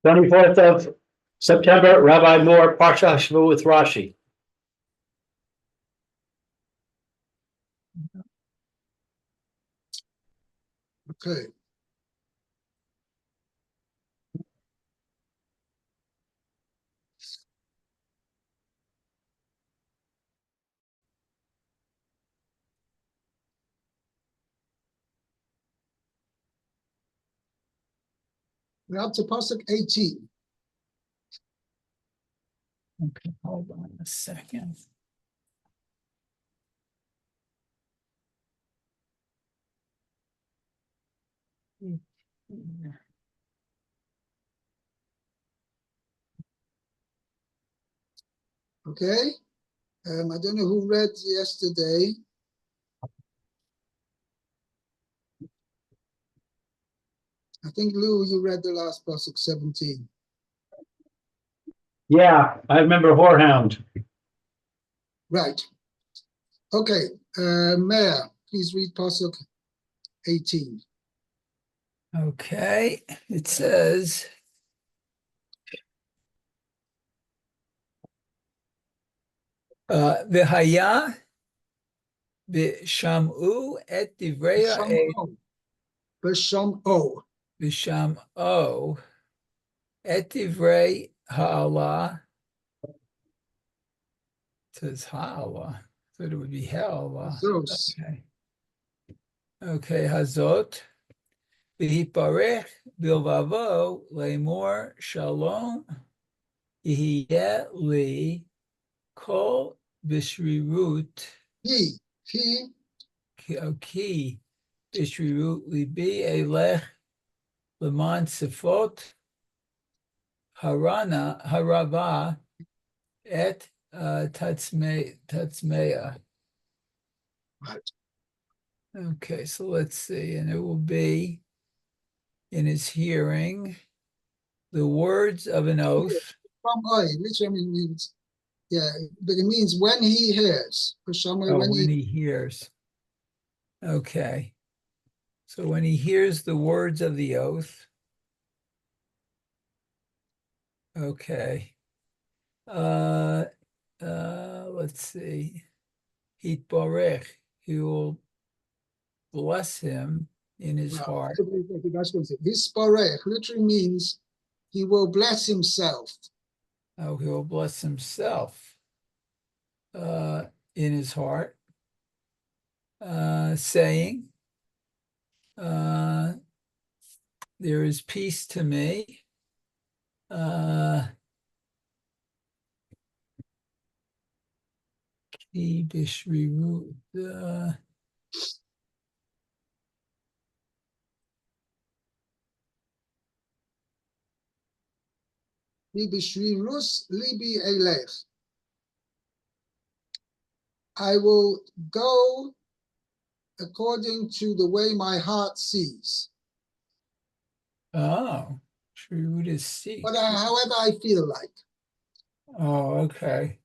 24th of September, Rabbi Moore, Parsha Hashavua with Rashi. Okay. We're up to Pasuk 18. Okay, hold on a second. Okay. I don't know who read yesterday. I think, Lou, you read the last Pasuk 17. Yeah, I remember Whorehound. Right. Okay. Mayor, please read Pasuk 18. Okay, it says, V'haya v'sham'u et divrei B'sham'o. v'sham'o et divrei ha'ala. It says ha'ala, so it would be ha'ala. Those. Okay, hazot. V'hiparech bilvavo le'mor shalom yihye li kol b'shrirut He. ki b'shrirut libi elech leman sefot harava et tatzmeya. Right. Okay, so let's see, and it will be in his hearing the words of an oath. Literally means, yeah, but it means when he hears. When he hears. Okay. So when he hears the words of the oath. Okay. Let's see. Hitbarech. He will bless him in his heart. Hisparech literally means he will bless himself. Oh, he will bless himself in his heart, saying, there is peace to me. Ki b'shrirut, B'shrirus libi elech. I will go according to the way my heart sees. oh, shrirut is seek. But however I feel like. Oh, okay.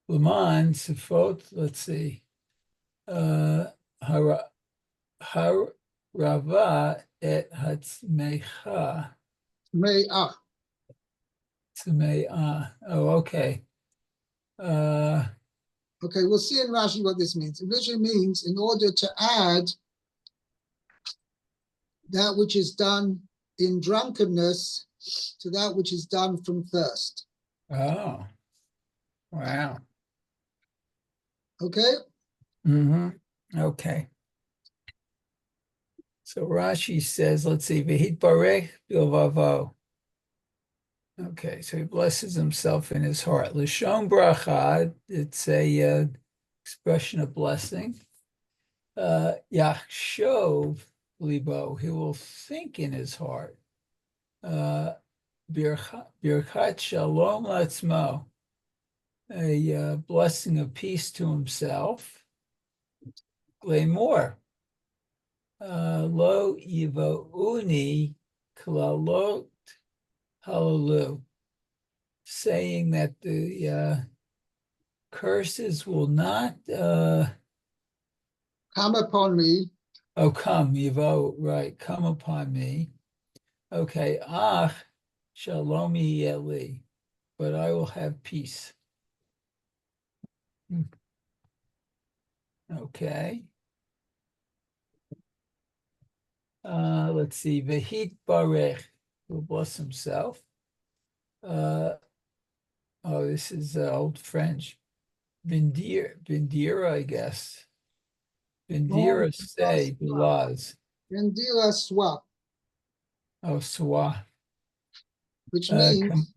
Leman Sefot, let's see. Harava et Hatzmecha. Tme'ah. Oh, okay. Okay, we'll see in Rashi what this means. It literally means in order to add that which is done in drunkenness to that which is done from thirst. Oh, wow. Okay? Okay. So Rashi says, let's see, V'hit barech bilvavo. Okay, so he blesses himself in his heart. Lashon bracha, it's a expression of blessing. Yachshov libo, he will think in his heart. Birchat shalom latzmo, a blessing of peace to himself. Gleimor, lo yivouni klalot halalu, saying that the curses will not Come upon me. Oh, come, Yivo, right, come upon me. Okay, ach, shalom yeli, but I will have peace. Okay. Let's see, Vehit Barech, will bless himself. Oh, this is old French. Vindira, I guess. Vindira say Bilaz. Rendila swap, Oh, Swa. which means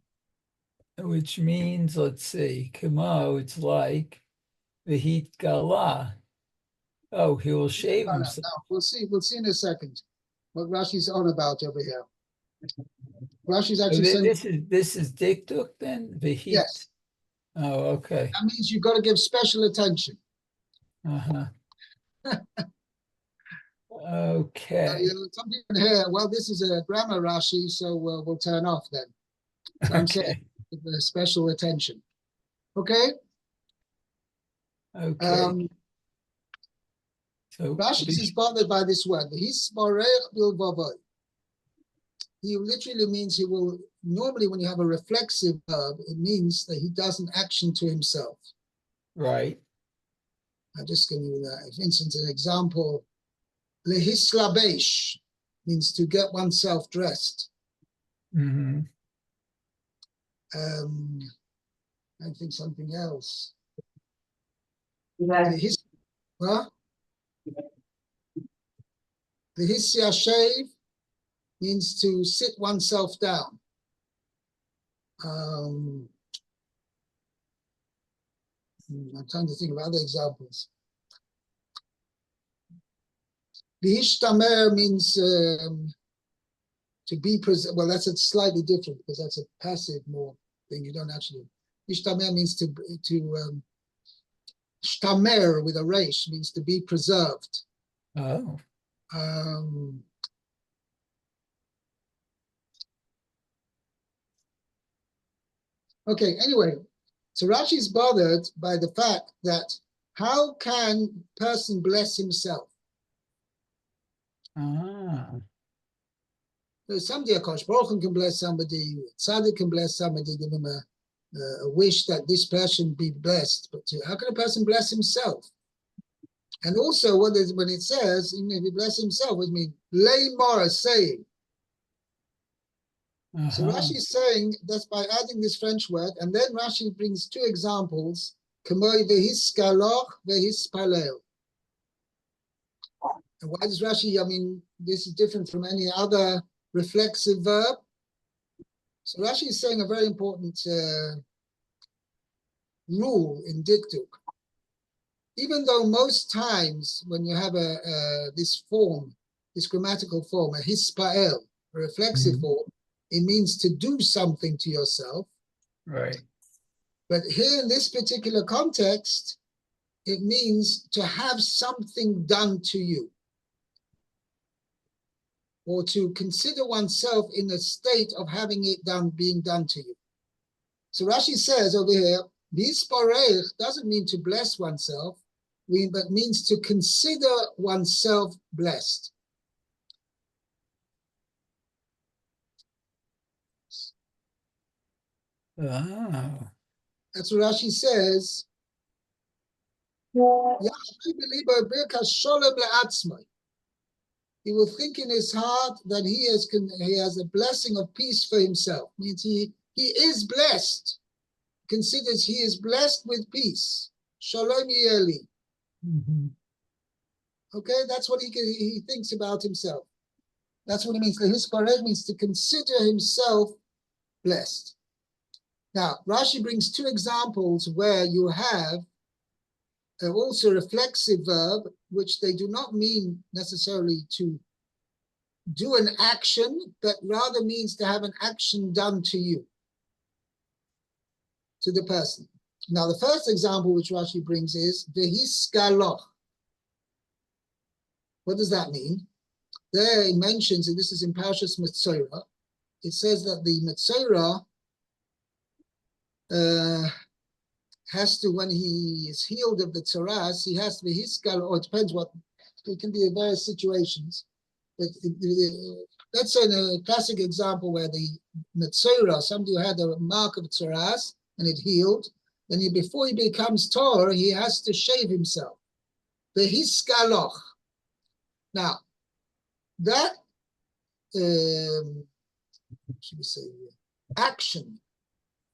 Which means, let's see, Kamo, it's like Vehit Gala. Oh, he will shave himself. now we'll see in a second what Rashi's on about over here. Rashi's So actually saying this is Dikduk then? Vehit. yes. Oh, okay. That means you've got to give special attention. Uh-huh. Okay. Some people here, well, this is a grammar Rashi, so we'll turn off then. So I'm saying Okay. give special attention. Okay. Okay. So Rashi is bothered by this word. He literally means he will, normally when you have a reflexive verb, it means that he does an action to himself. right. I'm just going to, for instance, an example, lehislabesh means to get oneself dressed. Mm-hmm. I think something else. Yeah. Lehisya shave means to sit oneself down. I'm trying to think of other examples. Lihishtamer means to be present. Well, that's a slightly different because that's a passive more thing. You don't actually. Lihishtamer means to shtamer with a resh means to be preserved. Oh. Okay, anyway, so Rashi is bothered by the fact that how can a person bless himself? So somebody, Akash Baruch Hu can bless somebody, Tzaddik can bless somebody, give him a wish that this person be blessed. But how can a person bless himself? And also, when it says, if he bless himself, it means lay mara, saying. So Rashi is saying that's by adding this French word, and then Rashi brings two examples, kamoi vehis galoch vehis palel. And why does Rashi, this is different from any other reflexive verb. So Rashi is saying a very important rule in Dikduk. Even though most times when you have this form, this grammatical form, a hispael, a reflexive form, it means to do something to yourself. Right. But here in this particular context, it means to have something done to you, or to consider oneself in a state of having it being done to you. So Rashi says over here, Bisparech doesn't mean to bless oneself, but means to consider oneself blessed. Oh. That's what Rashi says. He will think in his heart that he has a blessing of peace for himself. Means he is blessed. Considers he is blessed with peace. Shalom yeli. Okay, that's what he thinks about himself. That's what it means. His pared means to consider himself blessed. Now, Rashi brings two examples where you have also reflexive verb, which they do not mean necessarily to do an action, but rather means to have an action done to you, to the person. Now, the first example which Rashi brings is vehis galoch. What does that mean? There it mentions, and this is in Parshas Metzora, it says that the Metzora has to, when he is healed of the tzaras, he has to be hisgal, or it depends what It can be in various situations. But let's say in a classic example where the Metzora, somebody who had a mark of tzaras and it healed, then before he becomes Torah, he has to shave himself. Behiskaloch. Now, that should we say action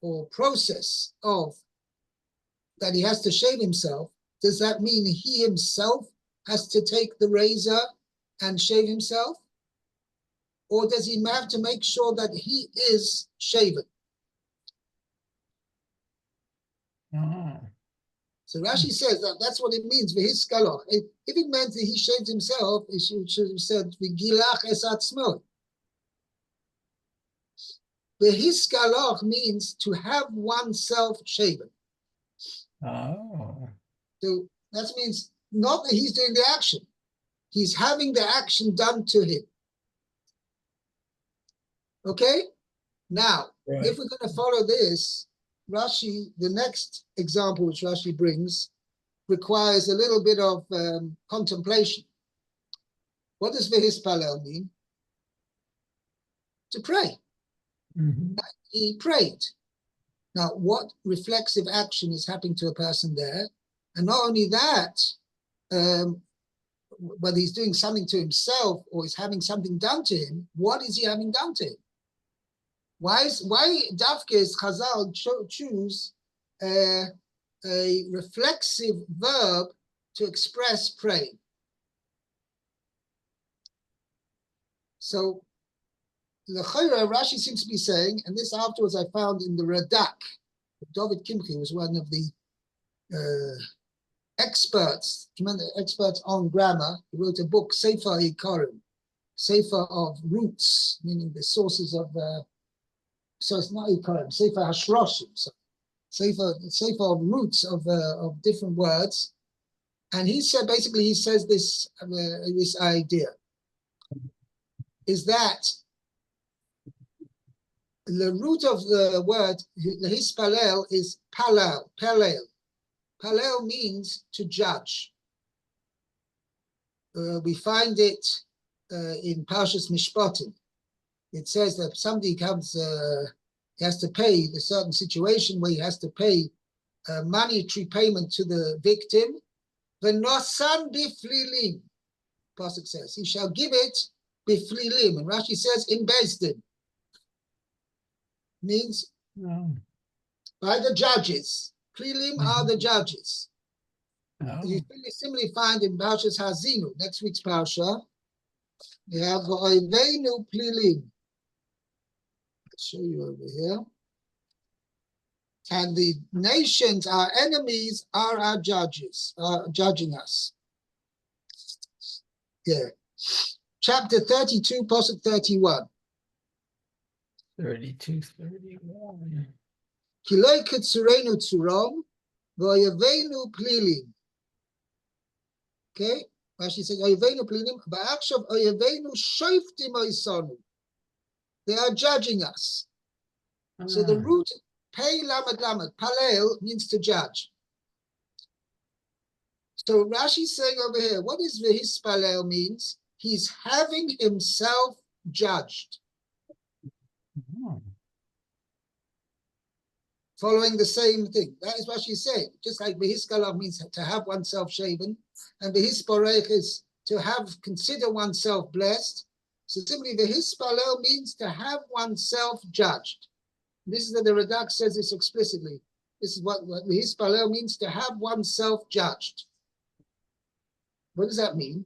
or process of that he has to shave himself, does that mean he himself has to take the razor and shave himself? Or does he have to make sure that he is shaven? Oh. So Rashi says that that's what it means, v'hiskaloch. If it meant that he shaved himself, it should have said, v'gilach es atzmo. V'hiskaloch means to have oneself shaven. Oh. So that means not that he's doing the action. He's having the action done to him. Okay? Now, Right. if we're going to follow this, Rashi, the next example which Rashi brings, requires a little bit of contemplation. What does v'hispalel mean? To pray. Mhm. He prayed. Now, what reflexive action is happening to a person there? And not only that, whether he's doing something to himself or he's having something done to him, what is he having done to him? Why Dafke is Chazal choose a reflexive verb to express praying? So the Chayra, Rashi seems to be saying, and this afterwards I found in the Radak. David Kimchi was one of the experts, tremendous experts on grammar. He wrote a book, Sefer Ikarim, Sefer of roots, meaning the sources of. So it's not Ikarim, Sefer Hashroshim, so Sefer of roots of different words. And he said, basically, he says this idea is that the root of the word hispalel is palel. Palel means to judge. We find it in Parshas Mishpatim. It says that somebody comes, he has to pay a certain situation where he has to pay monetary payment to the victim. V'nosan biflilim, Pasuk says, he shall give it biflilim. And Rashi says in Beis Din. Means by the judges. Plilim are the judges. Oh. You similarly find in Parshas Hazinu, next week's Parsha, you have Oivenu Plilim. I'll show you over here. And the nations, our enemies, are our judges, are judging us. Yeah. Chapter 32, Pasuk 31. 32, 31. Kiloi kitsurenu tzurom, v'oyevenu plilim. Okay? Rashi says, oyevenu plilim, v'achshav oyevenu shoftim oisonu. They are judging us. So the root, pei lamed lamed, palel, means to judge. So Rashi's saying over here, what is v'hispalel means? He's having himself judged. Following the same thing. That is what she's saying. Just like Behiskalav means to have oneself shaven, and Behisparech is to consider oneself blessed. So simply Behispalel means to have oneself judged. This is that the Radak says this explicitly. This is what Behispalel means, to have oneself judged. What does that mean?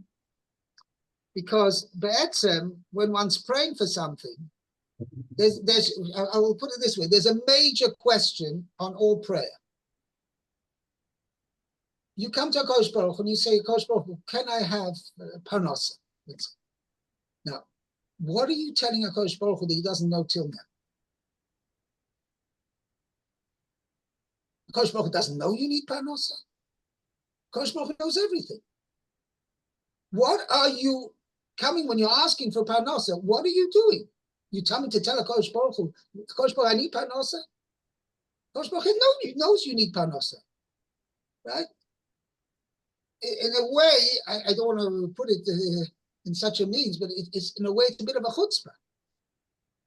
Because Be'etzem, when one's praying for something, I will put it this way, there's a major question on all prayer. You come to HaKadosh Baruch Hu and you say, HaKadosh Baruch Hu, can I have parnasa? Now, what are you telling HaKadosh Baruch Hu that he doesn't know till now? HaKadosh Baruch Hu doesn't know you need parnasa. HaKadosh Baruch Hu knows everything. What are you coming when you're asking for parnasa? What are you doing? You tell me to tell HaKadosh Baruch Hu, HaKadosh Baruch Hu, I need parnasa. HaKadosh Baruch Hu knows you need parnasa, right? in a way, I don't want to put it in such a means, but it's in a way, it's a bit of a chutzpah.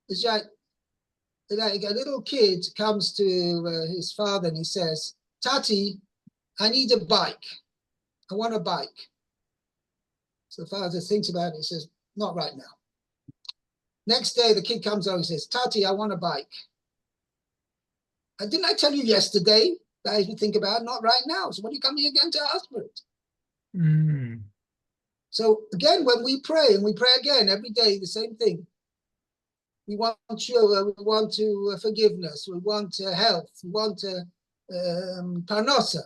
It's like a little kid comes to his father and he says, Tati, I need a bike. I want a bike. So the father thinks about it. He says, not right now. Next day, the kid comes over and says, Tati, I want a bike. And didn't I tell you yesterday that I should think about it? Not right now. So what are you coming again to ask for it? Mm. So again, when we pray, and we pray again every day, the same thing. We want you, we want forgiveness, we want health, we want parnasa.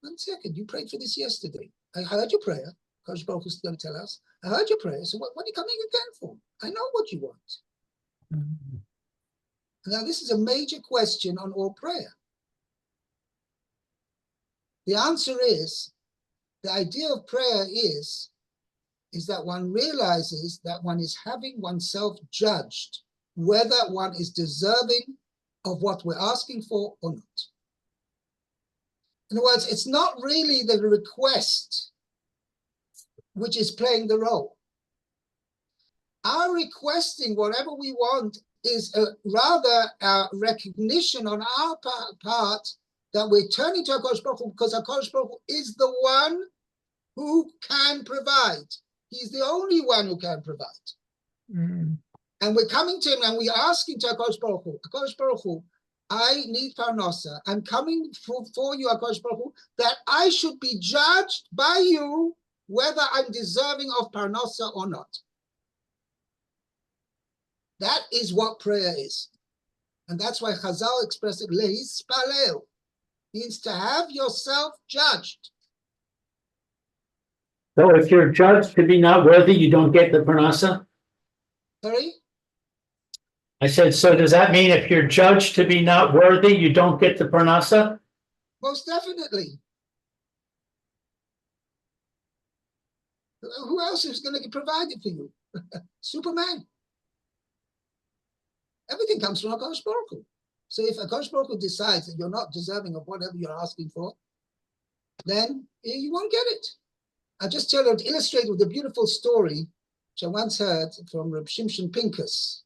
1 second, you prayed for this yesterday. I heard your prayer. Kosh Baruch is going to tell us. I heard your prayer. So what are you coming again for? I know what you want. Mm. Now, this is a major question on all prayer. The answer is, the idea of prayer is that one realizes that one is having oneself judged, whether one is deserving of what we're asking for or not. In other words, it's not really the request which is playing the role. Our requesting whatever we want is rather a recognition on our part that we're turning to HaKadosh Baruch Hu, because HaKadosh Baruch Hu is the one who can provide. He's the only one who can provide. Mm. And we're coming to him and we're asking to HaKadosh Baruch Hu, I need parnasa. I'm coming for you, HaKadosh Baruch Hu, that I should be judged by you whether I'm deserving of parnasa or not. That is what prayer is. And that's why Chazal expressed it, lehispalel, means to have yourself judged. So if you're judged to be not worthy, you don't get the parnasa? Sorry? I said, so does that mean if you're judged to be not worthy, you don't get the parnasa? Most definitely. Who else is going to provide it for you? Superman. Everything comes from HaKadosh Baruch Hu. So if HaKadosh Baruch Hu decides that you're not deserving of whatever you're asking for, then you won't get it. I'll just tell you to illustrate with a beautiful story which I once heard from Reb Shimshon Pinkus,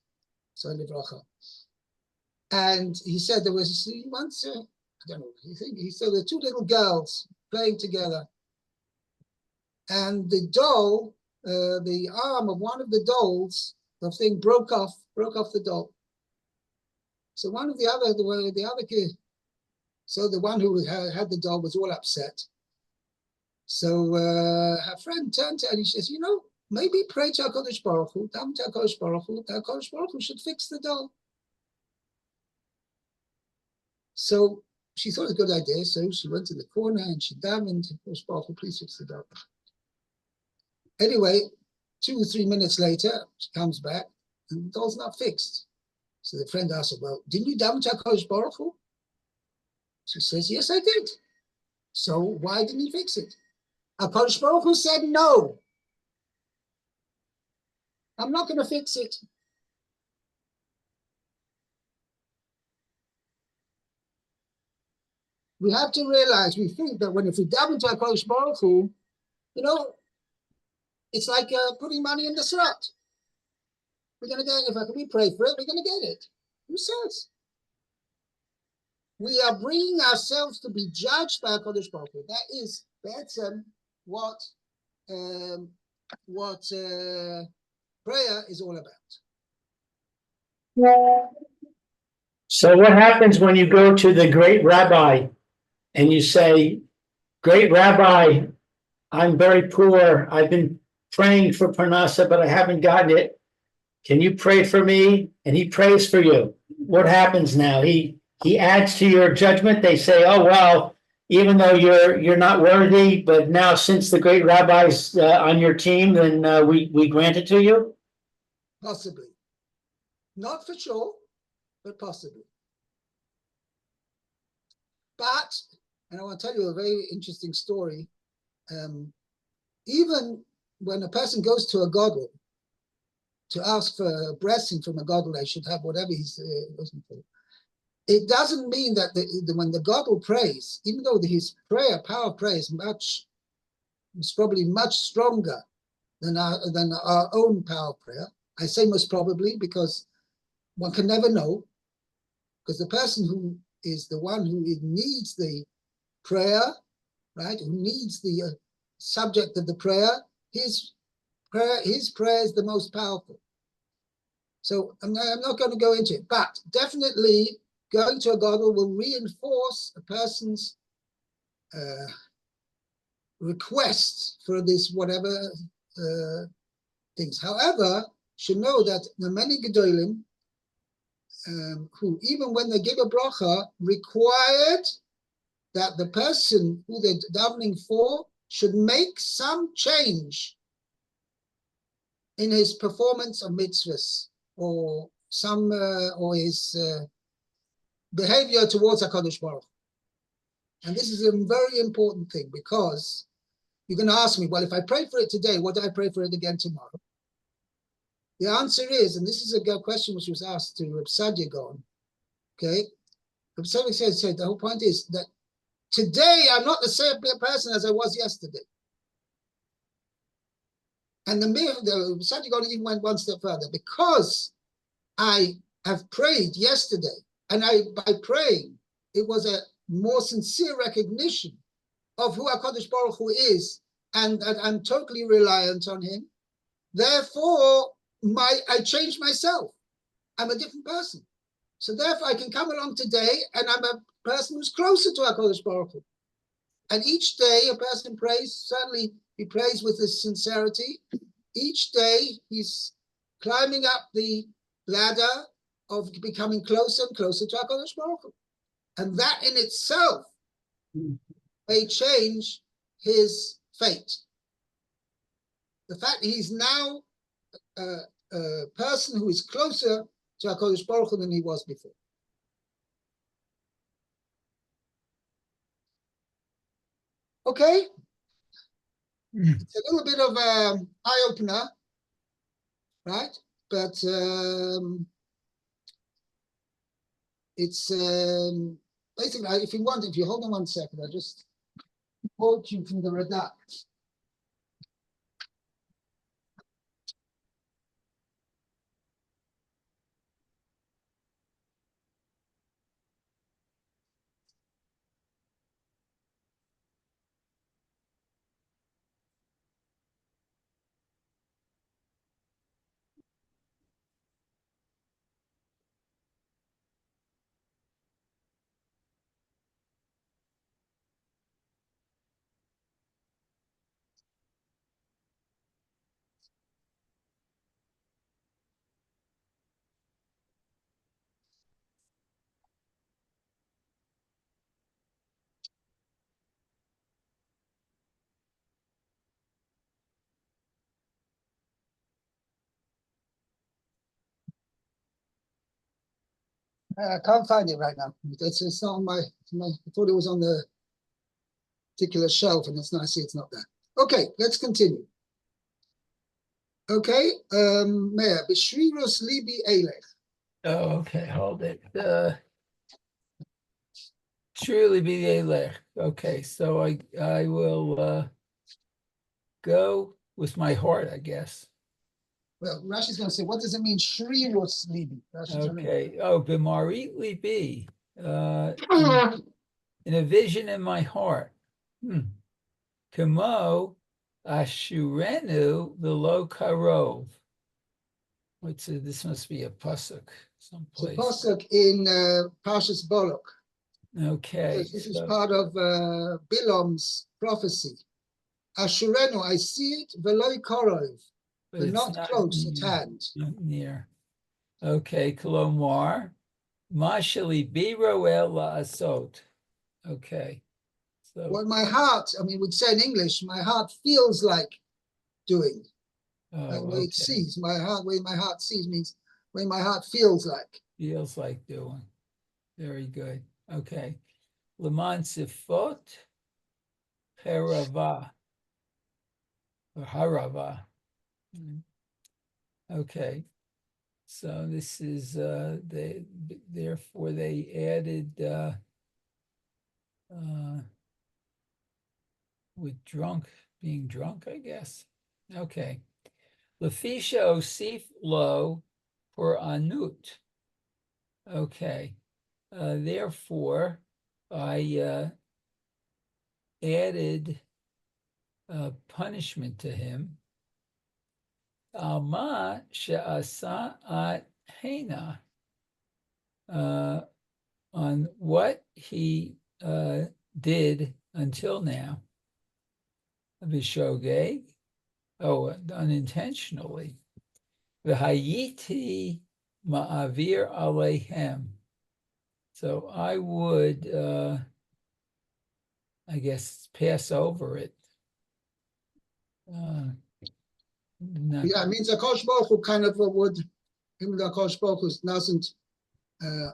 and he said there was once, I don't know, he said there were two little girls playing together, and the doll, the arm of one of the dolls, the thing broke off the doll. So one of the other kid, so the one who had the doll was all upset. So her friend turned to her and he says, maybe pray to HaKadosh Baruch Hu, come to HaKadosh Baruch Hu, that HaKadosh Baruch Hu should fix the doll. So she thought it was a good idea, so she went to the corner and she davened, HaKadosh Baruch Hu, please fix the doll. Anyway, 2 or 3 minutes later, she comes back and the doll's not fixed. So the friend asked her, well, didn't you daven to HaKadosh Baruch Hu? She says, yes, I did. So why didn't he fix it? HaKadosh Baruch Hu said, no, I'm not going to fix it. We have to realize, we think that if we daven to HaKadosh Baruch Hu, it's like putting money in the slot. We're going to get it. If we pray for it, we're going to get it. Who says? We are bringing ourselves to be judged by HaKadosh Baruch Hu. That's what prayer is all about. So what happens when you go to the great rabbi and you say, great rabbi, I'm very poor. I've been praying for parnasa, but I haven't gotten it. Can you pray for me? And he prays for you. What happens now? He adds to your judgment. They say, oh, well, even though you're not worthy, but now since the great rabbi's on your team, then we grant it to you? Possibly. Not for sure, but possibly. But, and I want to tell you a very interesting story, even when a person goes to a gadol to ask for a blessing from a gadol, they should have whatever he's looking for. it doesn't mean that when the Gadol prays, even though his power of prayer is probably much stronger than our own power of prayer. I say most probably because one can never know, because the person who is the one who needs the prayer, right, who needs the subject of the prayer, his prayer is the most powerful. So I'm not going to go into it, but definitely going to a Gadol will reinforce a person's request for this whatever things. However, should know that the many Gedolim who, even when they give a bracha, required that the person who they're davening for should make some change in his performance of mitzvahs or or his behavior towards HaKadosh Baruch. And this is a very important thing, because you're going to ask me, well, if I pray for it today, what do I pray for it again tomorrow? The answer is, and this is a question which was asked to Reb Sadia Gaon, okay? Reb Sadia said the whole point is that today I'm not the same person as I was yesterday. And the Sadia Gaon even went one step further. Because I have prayed yesterday, and by praying, it was a more sincere recognition of who HaKadosh Baruch Hu is, and that I'm totally reliant on him. Therefore, I changed myself. I'm a different person. So therefore, I can come along today, and I'm a person who's closer to HaKadosh Baruch Hu. And each day, a person prays. Certainly, he prays with his sincerity. Each day, he's climbing up the ladder of becoming closer and closer to HaKadosh Baruch Hu. And that in itself may change his fate. The fact that he's now a person who is closer to HaKadosh Baruch Hu than he was before. Okay? It's a little bit of an eye-opener, right? But it's basically, if you hold on 1 second, I'll just quote you from the Radak. I can't find it right now. It's not on I thought it was on the particular shelf, and I see it's not there. Okay, let's continue. Okay, Meir, B'shriros libi elech. Oh, okay, hold it. Surely be Elech. Okay, so I will go with my heart, I guess. Well, Rashi's going to say, what does it mean, Shriros libi? Okay. Oh, B'marit libi. In a vision in my heart. Kamo ashurenu v'lo karov. This must be a pasuk someplace. It's a pasuk in Parshas Bolok. Okay. This is part of Bilam's prophecy. Ashurenu, I see it, v'lo karov, but not close at hand. Not near. Okay, Kolomar. Mashali biro el la'asot. Okay. So what my heart, would say in English, my heart feels like doing. The way it sees, way my heart sees means way my heart feels like. Feels like doing. Very good. Okay. Leman sifot harava. Or harava. Okay. So this is therefore they added with being drunk, I guess. Okay. Lefisha osif lo for anut. Okay. Therefore, I added punishment to him. Alma she'asa at hena, on what he did until now. Vishogeg, unintentionally. V'hayiti ma'avir alehem. So I would, I guess, pass over it. Yeah, it means Akash Baruch Hu kind of would, even though Akash Baruch Hu doesn't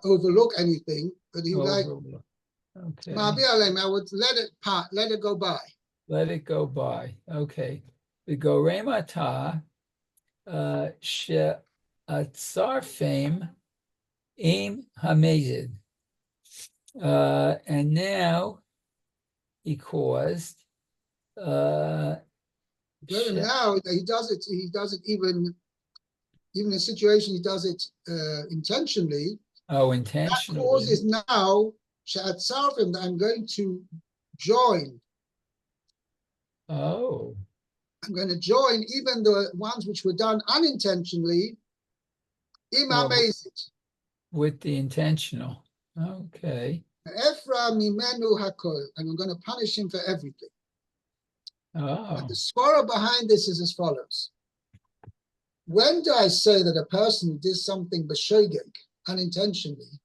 overlook anything, but he like, Okay. I would let it go by. Let it go by. Okay. The Goremata she'atzarfim im hamezid. And now he caused Now he does it even in a situation he does it intentionally. intentionally. That causes now she'atzarfim that I'm going to join. Oh. I'm going to join even the ones which were done unintentionally. With the intentional. Okay. Ephraim mimenu hakol, and I'm going to punish him for everything. Oh. But the svara behind this is as follows. When do I say that a person who did something b'shogeg, unintentionally,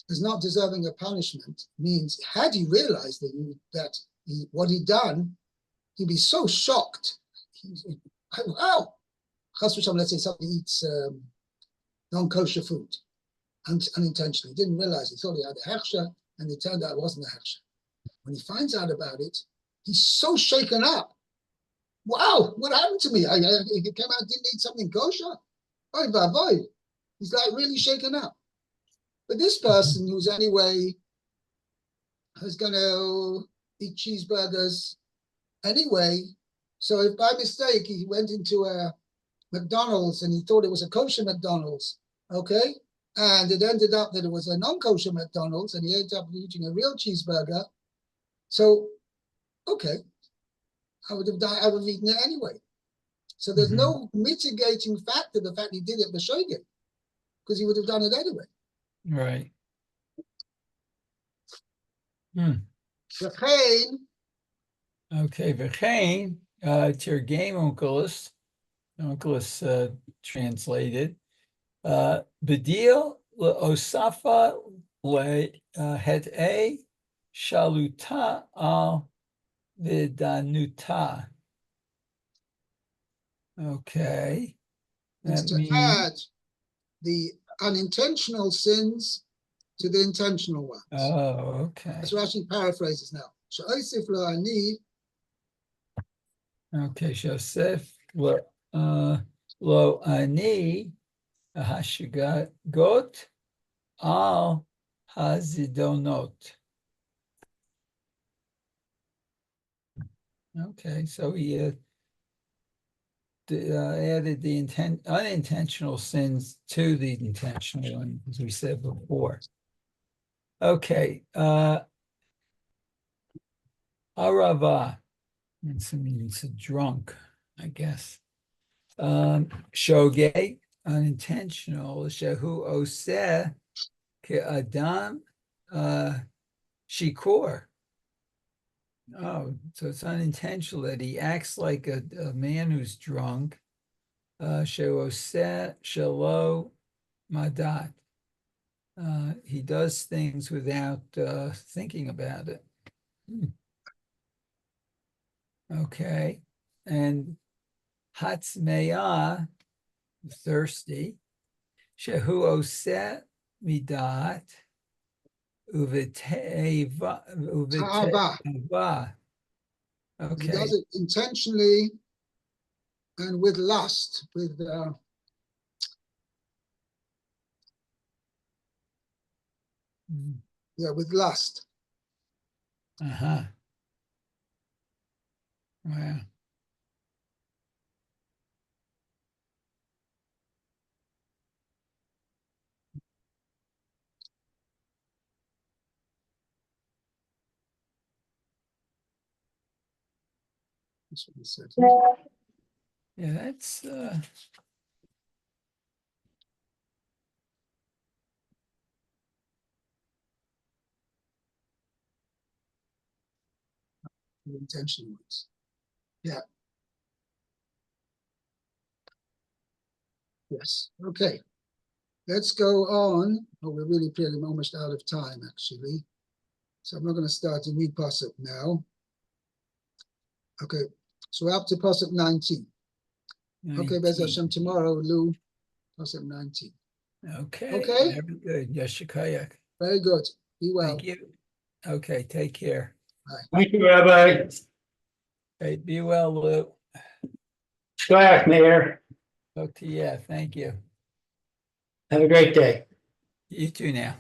is not deserving of punishment? Means had he realized what he'd done, he'd be so shocked. Wow! Let's say somebody eats non-kosher food unintentionally. He didn't realize. He thought he had a hechsher, and it turned out it wasn't a hechsher. When he finds out about it, he's so shaken up. Wow, what happened to me? I came out and didn't eat something kosher? Oy vavoy. He's like really shaken up. But this person who's anyway is going to eat cheeseburgers anyway, so if by mistake he went into a McDonald's and he thought it was a kosher McDonald's, okay? And it ended up that it was a non-kosher McDonald's and he ended up eating a real cheeseburger. So, okay, I would have eaten it anyway. So there's no mitigating factor, the fact he did it b'shogeg, because he would have done it anyway. Right. V'chein. Okay, v'chein, Tergem Onkelos translated. B'deal le'osafa le'het'e shaluta al v'danuta. Okay. It's to add the unintentional sins to the intentional ones. Oh, okay. That's Rashi paraphrases now. She'osif lo ani. Okay, Joseph lo ani hashagot al hazidonot. Okay, so he added the unintentional sins to the intentional one, as we said before. Okay, arava, it means drunk, I guess. Shogeg, unintentional. Shehu oseh ke'adam shikur. Oh, so it's unintentional that he acts like a man who's drunk. Shehu oseh shelo madat. He does things without thinking about it. Okay, and Hatzmeah, thirsty. Shehu oseh midat uveteva. Okay. He does it intentionally and with lust, with Yeah, with lust. Uh-huh. Wow. That's what he said. Yeah, that's Intentional ones. Yeah. Yes. Okay. Let's go on. Oh, we're really pretty almost out of time, actually. So I'm not going to start a new pasuk now. Okay. So we're up to pasuk 19. Okay, Bez 19. Hashem, tomorrow, Lou, pasuk 19. Okay. Okay. Very good. Yeshikayak. Very good. Be well. Thank you. Okay, take care. Thank you, Rabbi. Hey, be well, Lou. Shkoyach, Mayor. Talk to you. Thank you. Have a great day. You too now.